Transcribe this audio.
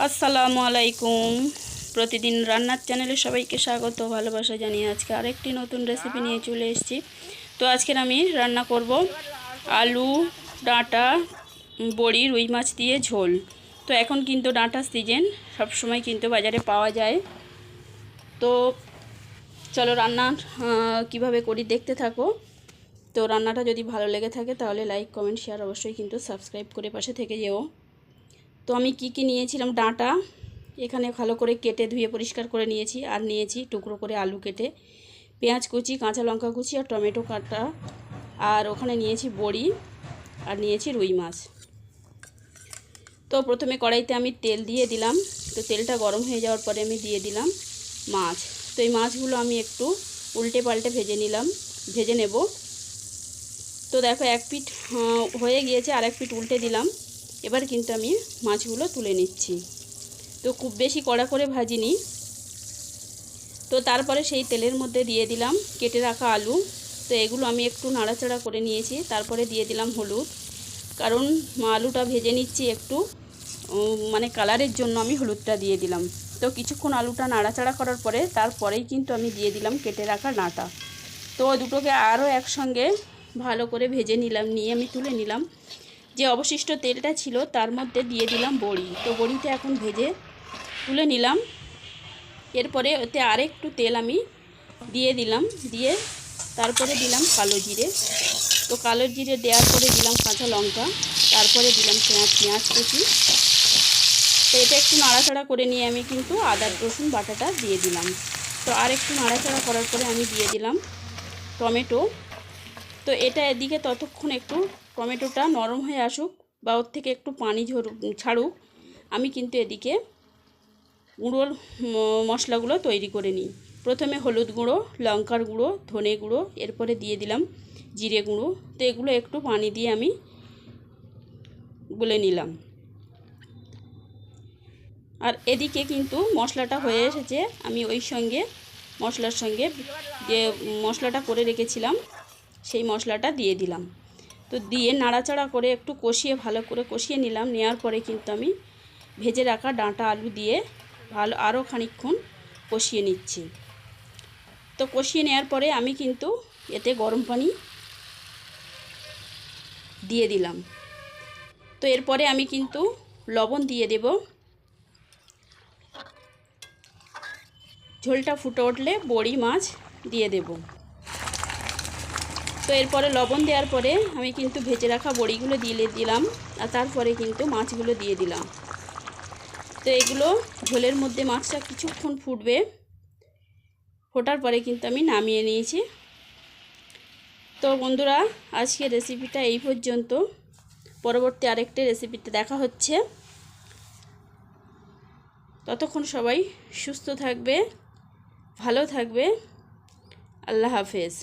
আসসালামু আলাইকুম। প্রতিদিন রান্নার চ্যানেলে সবাইকে স্বাগত, ভালোবাসা জানিয়ে আজকে আরেকটি নতুন রেসিপি নিয়ে চলে এসেছি। তো আজকের আমি রান্না করব আলু, ডাঁটা, বড়ি, রুই মাছ দিয়ে ঝোল। তো এখন কিন্তু ডাঁটার সিজন, সবসময় কিন্তু বাজারে পাওয়া যায়। তো চলো রান্না কিভাবে করি দেখতে থাকো। তো রান্নাটা যদি ভালো লেগে থাকে তাহলে লাইক, কমেন্ট, শেয়ার অবশ্যই কিন্তু সাবস্ক্রাইব করে পাশে থেকে যেও। তো আমি কি নিয়েছিলাম, ডাঁটা এখানে ভালো করে কেটে ধুয়ে পরিষ্কার করে নিয়েছি, আর নিয়েছি টুকরো করে আলু কেটে, পেঁয়াজ কুচি, কাঁচা লঙ্কা কুচি আর টমেটো কাটা, আর ওখানে নিয়েছি বড়ি, আর নিয়েছি রুই মাছ। তো প্রথমে কড়াইতে আমি তেল দিয়ে দিলাম। তো তেলটা গরম হয়ে যাওয়ার পরে আমি দিয়ে দিলাম মাছ। তো এই মাছগুলো আমি একটু উল্টে পাল্টে ভেজে নেব। তো দেখো এক পিঠ হয়ে গিয়েছে, আর এক পিঠ উল্টে দিলাম। এবার কিন্তু আমি মাছগুলো তুলে নিচ্ছি। তো খুব বেশি কড়া করে ভাজিনি। তো তারপরে সেই তেলের মধ্যে দিয়ে দিলাম কেটে রাখা আলু। তো এগুলো আমি একটু নাড়াচাড়া করে নিয়েছি। তারপরে দিয়ে দিলাম হলুদ, কারণ আলুটা ভেজে নিচ্ছি একটু মানে কালারের জন্য আমি হলুদটা দিয়ে দিলাম। তো কিছুক্ষণ আলুটা নাড়াচাড়া করার পরে তারপরেই কিন্তু আমি দিয়ে দিলাম কেটে রাখা ডাঁটা। তো দুটোকে আরও একসঙ্গে ভালো করে ভেজে নিয়ে আমি তুলে নিলাম। যে অবশিষ্ট তেলটা ছিল তার মধ্যে দিয়ে দিলাম বড়ি। তো বড়িটা এখন ভেজে তুলে নিলাম। এরপরে ওতে আরেকটু তেল আমি দিয়ে দিলাম, দিয়ে তারপরে দিলাম কালো জিরে। তো কালো জিরে দেওয়ার পরে দিলাম কাঁচা লঙ্কা, তারপরে দিলাম পেঁয়াজ কুচি। তো এটা একটু নাড়াচাড়া করে নিয়ে আমি কিন্তু আদা রসুন বাটাটা দিয়ে দিলাম। তো আর একটু নাড়াচাড়া করার পরে আমি দিয়ে দিলাম টমেটো। তো এটা এদিকে ততক্ষণ একটু টমেটোটা নরম হয়ে আসুক বা ওর থেকে একটু পানি ছাড়ুক, আমি কিন্তু এদিকে গুঁড়োর মশলাগুলো তৈরি করে নিই। প্রথমে হলুদ গুঁড়ো, লঙ্কার গুঁড়ো, ধনে গুঁড়ো, এরপরে দিয়ে দিলাম জিরে গুঁড়ো। তো এগুলো একটু পানি দিয়ে আমি গুলে নিলাম। আর এদিকে কিন্তু মশলাটা হয়ে এসেছে। আমি ওই সঙ্গে মশলার সঙ্গে যে মশলাটা করে রেখেছিলাম সেই মশলাটা দিয়ে দিলাম। তো দিয়ে নাড়াচাড়া করে একটু ভালো করে কষিয়ে নিলাম। নেওয়ার পরে কিন্তু আমি ভেজে রাখা ডাঁটা আলু দিয়ে আরও খানিকক্ষণ কষিয়ে নিচ্ছি। তো কষিয়ে নেওয়ার পরে আমি কিন্তু এতে গরম পানি দিয়ে দিলাম। তো এরপরে আমি কিন্তু লবণ দিয়ে দেব। ঝোলটা ফুটে উঠলে বড়ি মাছ দিয়ে দেব। তো এরপরে লবণ দেওয়ার পরে আমি কিন্তু ভেজে রাখা বড়িগুলো দিয়ে দিলাম, আর তারপরে কিন্তু মাছগুলো দিয়ে দিলাম। তো এগুলো ঝোলের মধ্যে মাছটা কিছুক্ষণ ফুটবে, ফোটার পরে কিন্তু আমি নামিয়ে নিয়েছি। তো বন্ধুরা, আজকের রেসিপিটা এই পর্যন্ত। পরবর্তী আরেকটা রেসিপিতে দেখা হচ্ছে। ততক্ষণ সবাই সুস্থ থাকবে, ভালো থাকবে। আল্লাহ হাফেজ।